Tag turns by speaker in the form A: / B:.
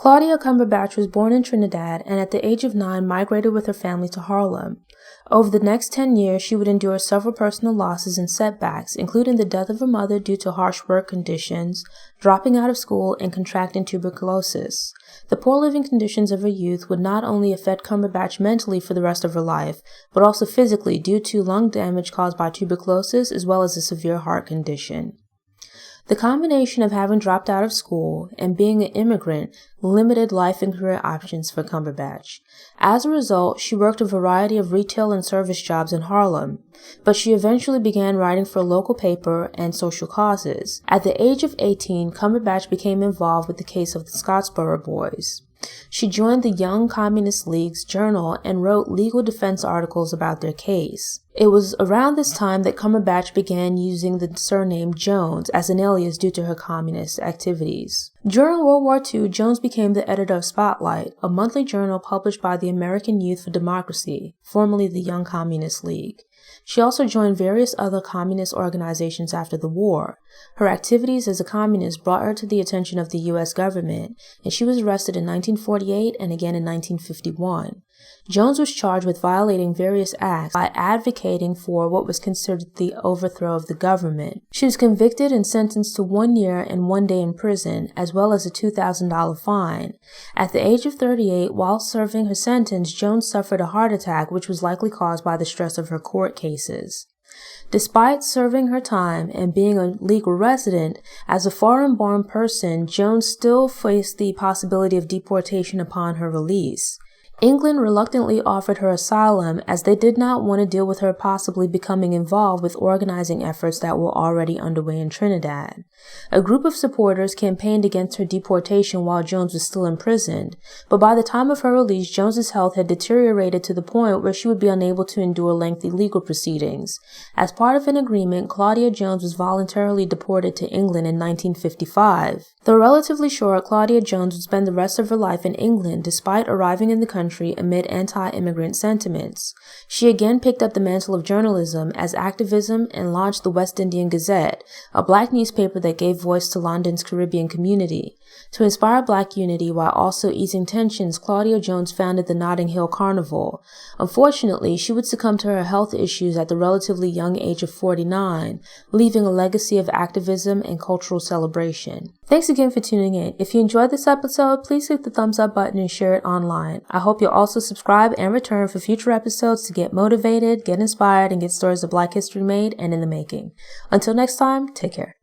A: Claudia Cumberbatch was born in Trinidad and at the age of 9 migrated with her family to Harlem. Over the next 10 years, she would endure several personal losses and setbacks, including the death of her mother due to harsh work conditions, dropping out of school, and contracting tuberculosis. The poor living conditions of her youth would not only affect Cumberbatch mentally for the rest of her life, but also physically due to lung damage caused by tuberculosis as well as a severe heart condition. The combination of having dropped out of school and being an immigrant limited life and career options for Cumberbatch. As a result, she worked a variety of retail and service jobs in Harlem, but she eventually began writing for a local paper and social causes. At the age of 18, Cumberbatch became involved with the case of the Scottsboro Boys. She joined the Young Communist League's journal and wrote legal defense articles about their case. It was around this time that Cumberbatch began using the surname Jones as an alias due to her communist activities. During World War II, Jones became the editor of Spotlight, a monthly journal published by the American Youth for Democracy, formerly the Young Communist League. She also joined various other communist organizations after the war. Her activities as a communist brought her to the attention of the U.S. government, and she was arrested in 1948 and again in 1951. Jones was charged with violating various acts by advocating for what was considered the overthrow of the government. She was convicted and sentenced to 1 year and 1 day in prison, as well as a $2,000 fine. At the age of 38, while serving her sentence, Jones suffered a heart attack, which was likely caused by the stress of her court cases. Despite serving her time and being a legal resident, as a foreign-born person, Jones still faced the possibility of deportation upon her release. England reluctantly offered her asylum as they did not want to deal with her possibly becoming involved with organizing efforts that were already underway in Trinidad. A group of supporters campaigned against her deportation while Jones was still imprisoned, but by the time of her release, Jones's health had deteriorated to the point where she would be unable to endure lengthy legal proceedings. As part of an agreement, Claudia Jones was voluntarily deported to England in 1955. Though relatively short, Claudia Jones would spend the rest of her life in England despite arriving in the country amid anti-immigrant sentiments. She again picked up the mantle of journalism as activism and launched the West Indian Gazette, a black newspaper that gave voice to London's Caribbean community. To inspire black unity while also easing tensions, Claudia Jones founded the Notting Hill Carnival. Unfortunately, she would succumb to her health issues at the relatively young age of 49, leaving a legacy of activism and cultural celebration. Thanks again for tuning in. If you enjoyed this episode, please hit the thumbs up button and share it online. I hope you'll also subscribe and return for future episodes to get motivated, get inspired, and get stories of Black history made and in the making. Until next time, take care.